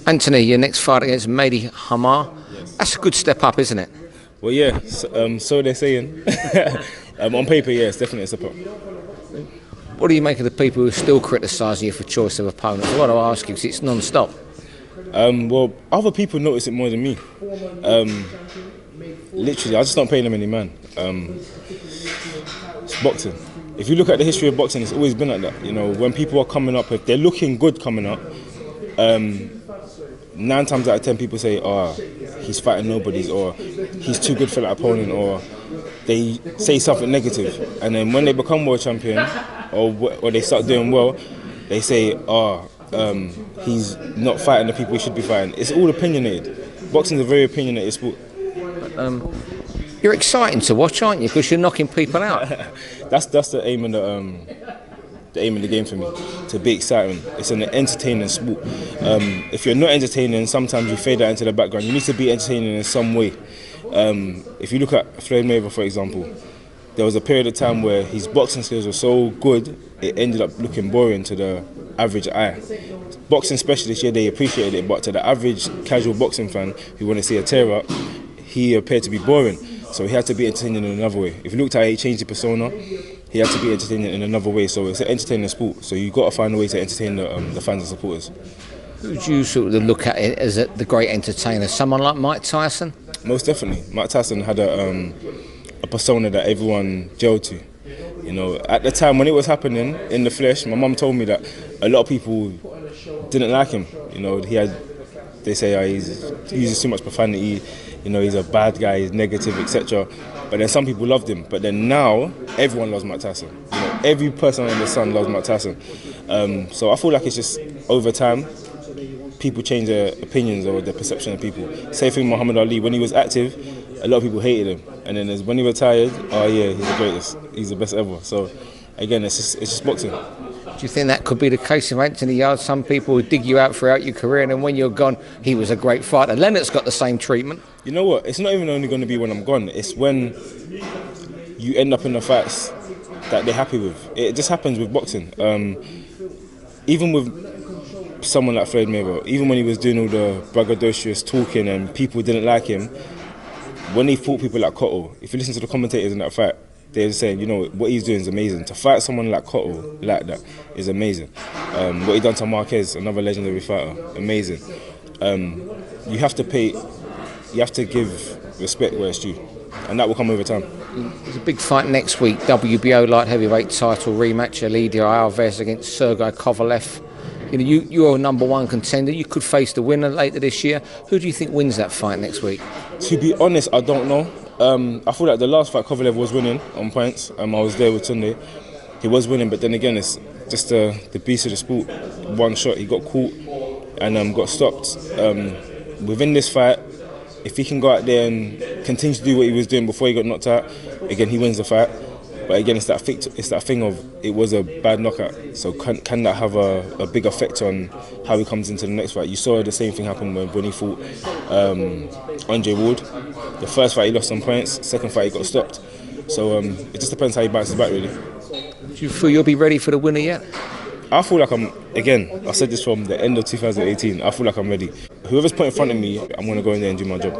Anthony, your next fight against Mehdi Amar. Yes. That's a good step up, isn't it? Well, yeah, so they're saying. On paper, yeah, it's definitely a step up. What do you make of the people who are still criticising you for choice of opponents? I've got to ask you because it's non-stop. Well, other people notice it more than me. Literally, I just don't pay them any mind. It's boxing. If you look at the history of boxing, it's always been like that. You know, when people are coming up, if they're looking good coming up, 9 times out of 10 people say, "Oh, he's fighting nobodies," or "He's too good for that opponent," or they say something negative. And then when they become world champion, or they start doing well, they say, "Oh, he's not fighting the people he should be fighting." It's all opinionated. Boxing is a very opinionated sport. You're exciting to watch, aren't you? Because you're knocking people out. That's the aim of the aim of the game for me, to be exciting. It's an entertaining sport. If you're not entertaining, sometimes you fade out into the background. You need to be entertaining in some way. If you look at Floyd Mayweather, for example, there was a period of time where his boxing skills were so good, it ended up looking boring to the average eye. Boxing specialists, yeah, they appreciated it, but to the average casual boxing fan who want to see a tear-up, he appeared to be boring. So he had to be entertaining in another way. If you looked at how he changed the persona, he had to be entertaining in another way. So it's an entertaining sport. So you've got to find a way to entertain the fans and supporters. Who do you sort of look at it as the great entertainer? Someone like Mike Tyson? Most definitely. Mike Tyson had a persona that everyone gelled to. You know, at the time when it was happening in the flesh, my mum told me that a lot of people didn't like him. You know, they say he uses too much profanity. You know, he's a bad guy, he's negative, etc. But then some people loved him. But then now, everyone loves Mike Tyson. You know, every person under the sun loves Mike Tyson. So I feel like it's just over time, people change their opinions or their perception of people. Same thing with Muhammad Ali. When he was active, a lot of people hated him. And then when he retired, oh yeah, he's the greatest. He's the best ever. So again, it's just boxing. Do you think that could be the case with Anthony Yarde? Some people would dig you out throughout your career, and then when you're gone, he was a great fighter. Leonard's got the same treatment. You know what? It's not even only going to be when I'm gone. It's when you end up in the fights that they're happy with. It just happens with boxing. Even with someone like Floyd Mayweather, even when he was doing all the braggadocious talking and people didn't like him, when he fought people like Cotto, if you listen to the commentators in that fight, they're saying, you know, what he's doing is amazing. To fight someone like Cotto like that is amazing. What he done to Marquez, another legendary fighter, amazing. You have to give respect where it's due, and that will come over time. There's a big fight next week, WBO light heavyweight title rematch, Yarde Alvarez against Kovalev. You know, you're a #1 contender. You could face the winner later this year. Who do you think wins that fight next week? To be honest, I don't know. I feel like the last fight Kovalev was winning on points. I was there with Tunde. He was winning, but then again, it's just the beast of the sport. One shot, he got caught and got stopped. Within this fight, if he can go out there and continue to do what he was doing before he got knocked out, again, he wins the fight. But again, it's that thing of it was a bad knockout. So can that have a big effect on how he comes into the next fight? You saw the same thing happen when he fought Andre Ward. The first fight he lost on points. Second fight he got stopped. So it just depends how he bounces back, really. Do you feel you'll be ready for the winner yet? I feel like I said this from the end of 2018, I feel like I'm ready. Whoever's put in front of me, I'm going to go in there and do my job.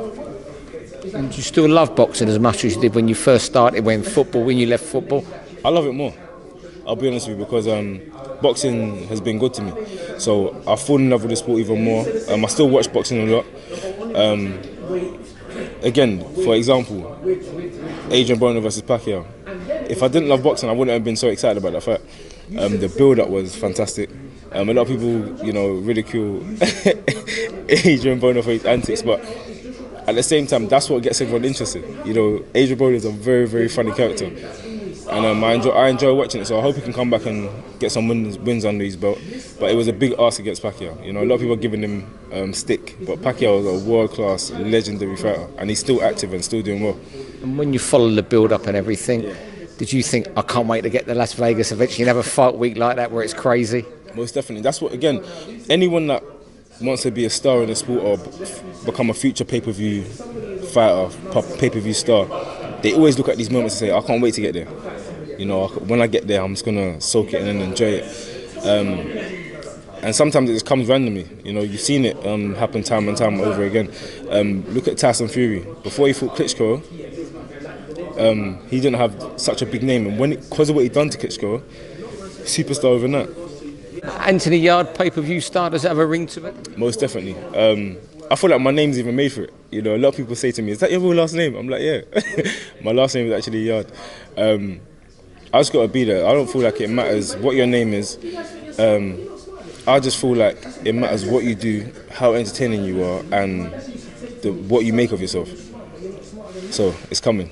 And do you still love boxing as much as you did when you first started, when you left football? I love it more, I'll be honest with you, because boxing has been good to me. So I've fallen in love with the sport even more. I still watch boxing a lot. Again, for example, Adrian Broner versus Pacquiao. If I didn't love boxing, I wouldn't have been so excited about that fight. The build-up was fantastic. A lot of people, you know, ridicule Adrian Broner for his antics, but at the same time, that's what gets everyone interested. You know, Adrian Broner is a very, very funny character, and I enjoy watching it. So I hope he can come back and get some wins under his belt. But it was a big ask against Pacquiao. You know, a lot of people are giving him stick, but Pacquiao was a world-class, legendary fighter, and he's still active and still doing well. And when you follow the build-up and everything, did you think, I can't wait to get to Las Vegas eventually and have a fight week like that where it's crazy? Most definitely. That's what, again, anyone that wants to be a star in the sport or become a future pay-per-view fighter, pay-per-view star, they always look at these moments and say, I can't wait to get there. You know, when I get there, I'm just going to soak it in and enjoy it. And sometimes it just comes randomly. You know, you've seen it happen time and time over again. Look at Tyson Fury. Before he fought Klitschko, he didn't have such a big name, and because of what he'd done to Klitschko, superstar overnight. Anthony Yarde, pay-per-view star, does it have a ring to it? Most definitely. I feel like my name's even made for it. You know, a lot of people say to me, "Is that your real last name?" I'm like, "Yeah." My last name is actually Yarde. I just gotta be there. I don't feel like it matters what your name is. I just feel like it matters what you do, how entertaining you are, and what you make of yourself. So it's coming.